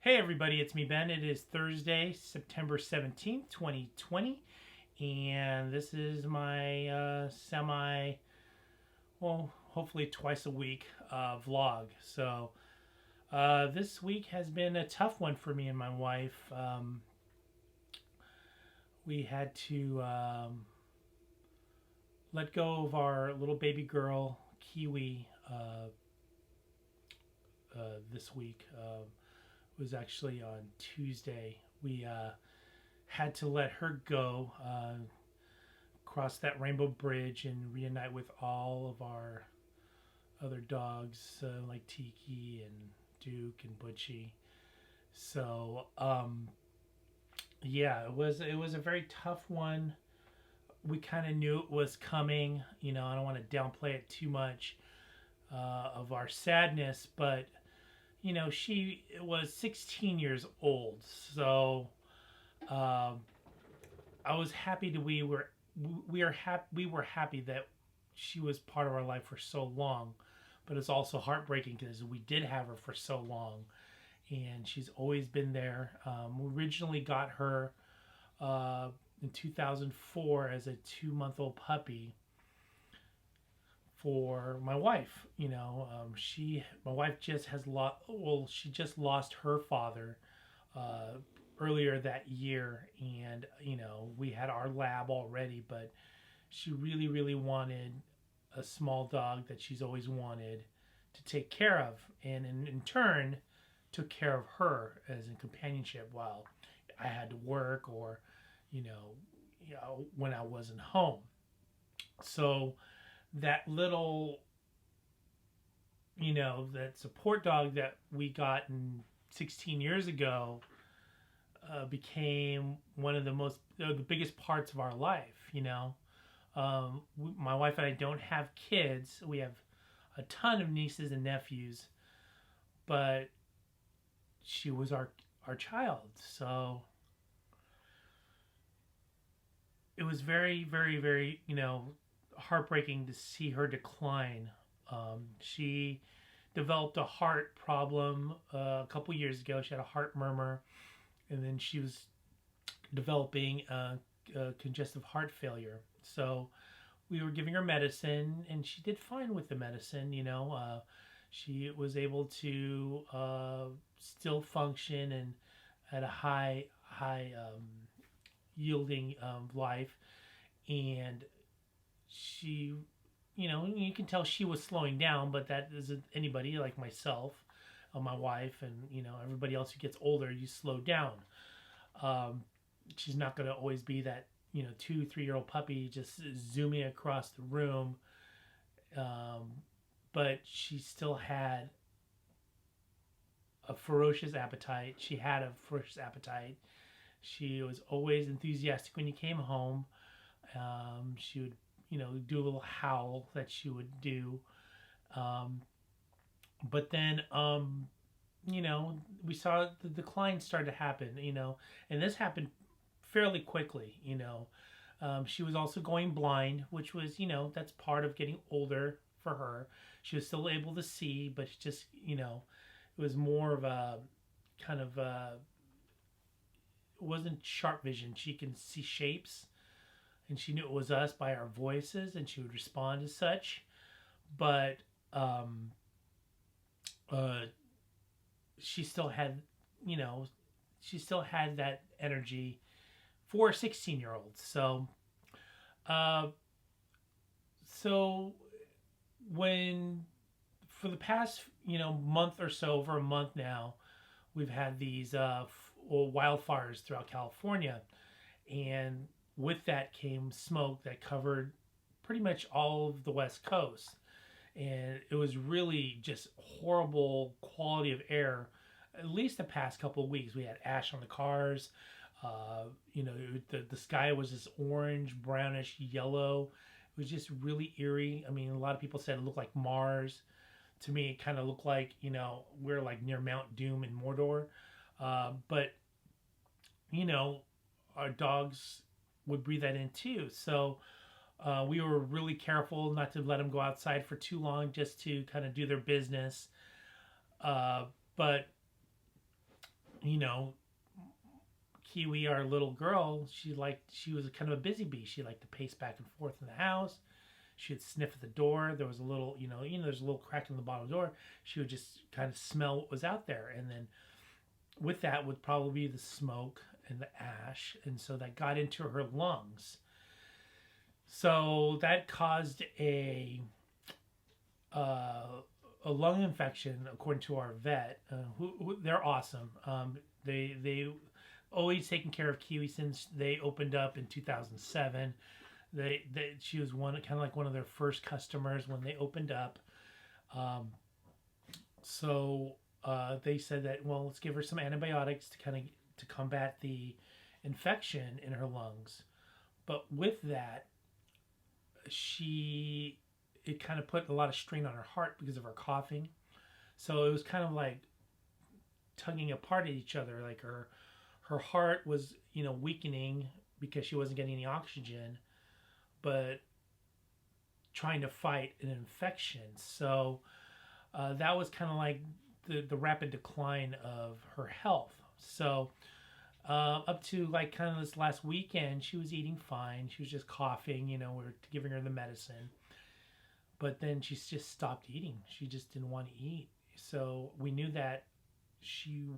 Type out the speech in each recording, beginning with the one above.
Hey everybody, it's me Ben. It is Thursday, September 17th, 2020, and this is my hopefully twice a week vlog. This week has been a tough one for me and my wife. We had to let go of our little baby girl, Kiwi, this week. It was actually on Tuesday. We had to let her go, cross that rainbow bridge, and reunite with all of our other dogs like Tiki and Duke and Butchy. So yeah, it was a very tough one. We kind of knew it was coming. I don't want to downplay it too much of our sadness, but she was 16 years old, so um, I was happy that we were happy that she was part of our life for so long, but it's also heartbreaking because we did have her for so long, and she's always been there. We originally got her uh, in 2004 as a 2-month-old puppy for my wife. My wife just has lost. Well, she just lost her father uh, earlier that year, and we had our lab already, but she really, really wanted a small dog that she's always wanted to take care of, and in turn took care of her as in companionship while I had to work or you know, when I wasn't home. So that little, that support dog that we got 16 years ago became one of the biggest parts of our life. My wife and I don't have kids. We have a ton of nieces and nephews, but she was our child. So it was very, very, very, heartbreaking to see her decline. She developed a heart problem a couple years ago. She had a heart murmur, and then she was developing congestive heart failure. So we were giving her medicine, and she did fine with the medicine. She was able to still function and at a high yielding life, and she, you can tell she was slowing down, but that isn't anybody like myself, my wife, and everybody else who gets older. You slow down. Um, she's not going to always be that 2, 3 year old puppy just zooming across the room, um, but she still had a ferocious appetite. She had a ferocious appetite. She was always enthusiastic when you came home. She would, do a little howl that she would do. Um, but then, we saw the decline start to happen, and this happened fairly quickly. She was also going blind, which was, that's part of getting older for her. She was still able to see, but just, it was more of a kind of it wasn't sharp vision. She can see shapes, and she knew it was us by our voices, and she would respond as such. But um, uh, she still had, you know, she still had that energy for a 16-year-old. Uh, so when for the past, month or so, over a month now, we've had these wildfires throughout California, and with that came smoke that covered pretty much all of the West Coast, and it was really just horrible quality of air. At least the past couple of weeks, we had ash on the cars. The sky was this orange, brownish, yellow. It was just really eerie. I mean, a lot of people said it looked like Mars. To me, it kind of looked like we're like near Mount Doom in Mordor. But you know, our dogs would breathe that in too. So we were really careful not to let them go outside for too long, just to kind of do their business. But you know, Kiwi, our little girl, she was kind of a busy bee. She liked to pace back and forth in the house. She would sniff at the door. There was a little, there's a little crack in the bottom of the door. She would just kind of smell what was out there, and then with that would probably be the smoke and the ash, and so that got into her lungs. So that caused a lung infection, according to our vet. Who they're awesome. They always taken care of Kiwi since they opened up in 2007. She was one kind of like one of their first customers when they opened up. Um, so they said that, well, let's give her some antibiotics to kind of to combat the infection in her lungs. But with that, she it kind of put a lot of strain on her heart because of her coughing. So it was kind of like tugging apart at each other. Like her heart was weakening because she wasn't getting any oxygen, but trying to fight an infection. So that was kind of like the rapid decline of her health. So up to like kind of this last weekend, she was eating fine. She was just coughing. We were giving her the medicine, but then she just stopped eating. She just didn't want to eat. So we knew that she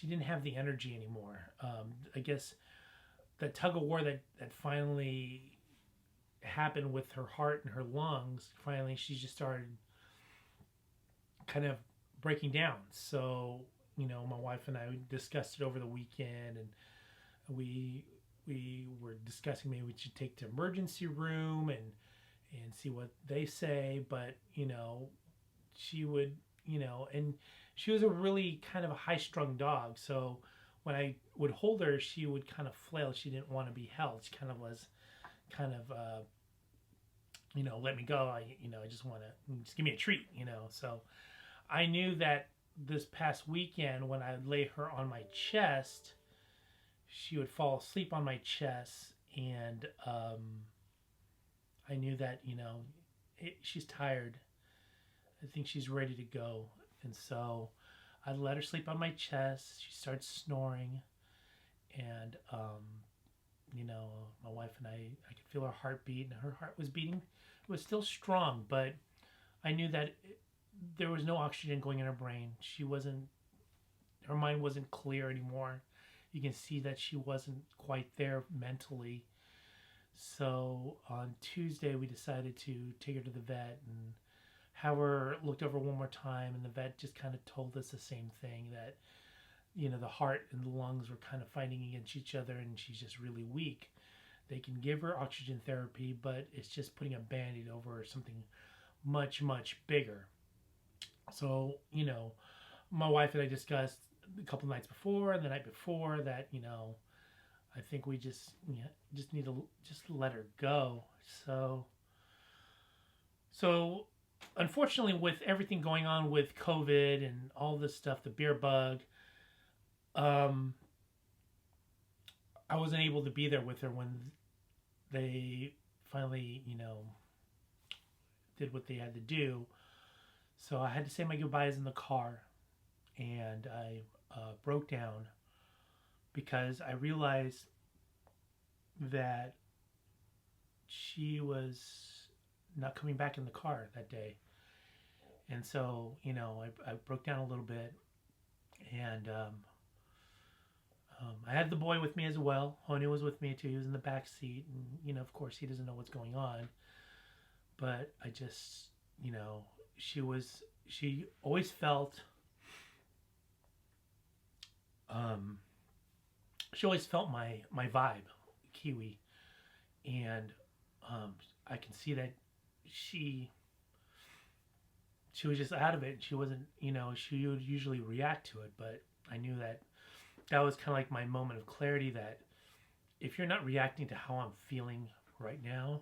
didn't have the energy anymore. I guess the tug of war that finally happened with her heart and her lungs, finally she just started kind of breaking down. So, my wife and I discussed it over the weekend, and we were discussing maybe we should take to emergency room and see what they say. But she would, and she was a really kind of a high strung dog. So when I would hold her, she would kind of flail. She didn't want to be held. She kind of was let me go. I just want to, just give me a treat. So I knew that this past weekend when I would lay her on my chest, she would fall asleep on my chest, and I knew that she's tired. I think she's ready to go, and so I let her sleep on my chest. She started snoring, and my wife and I could feel her heartbeat, and her heart was beating. It was still strong, but I knew that there was no oxygen going in her brain. Her mind wasn't clear anymore. You can see that she wasn't quite there mentally. So on Tuesday, we decided to take her to the vet and have her looked over one more time. And the vet just kind of told us the same thing, that the heart and the lungs were kind of fighting against each other, and she's just really weak. They can give her oxygen therapy, but it's just putting a band-aid over something much, much bigger. So, my wife and I discussed a couple nights before and the night before that, I think we just need to just let her go. So unfortunately, with everything going on with COVID and all this stuff, the beer bug, I wasn't able to be there with her when they finally, did what they had to do. So I had to say my goodbyes in the car, and I broke down because I realized that she was not coming back in the car that day. And so, I broke down a little bit, and I had the boy with me as well. Honey was with me too. He was in the back seat, and of course, he doesn't know what's going on. But I just, she always felt, my vibe, Kiwi, and I can see that she was just out of it. She wasn't, she would usually react to it, but I knew that was kind of like my moment of clarity, that if you're not reacting to how I'm feeling right now,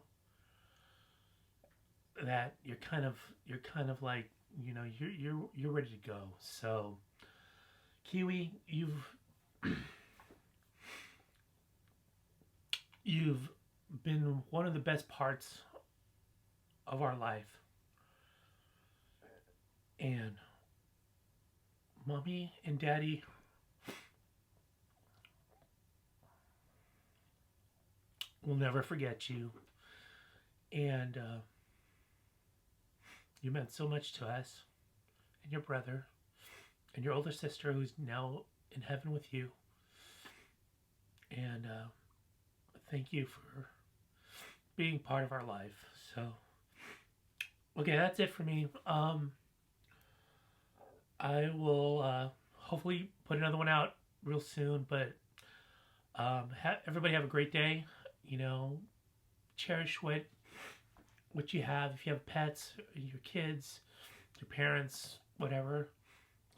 that you're kind of like, you're ready to go. So Kiwi, you've been one of the best parts of our life, and Mommy and Daddy will never forget you. And you meant so much to us, and your brother, and your older sister who's now in heaven with you. And thank you for being part of our life. So, okay, that's it for me. I will hopefully put another one out real soon. But everybody have a great day. You know, cherish what you have. If you have pets, your kids, your parents, whatever,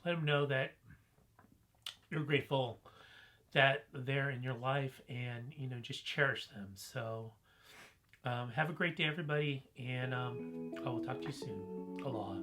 let them know that you're grateful that they're in your life, and just cherish them. So have a great day, everybody, and I will talk to you soon. Aloha.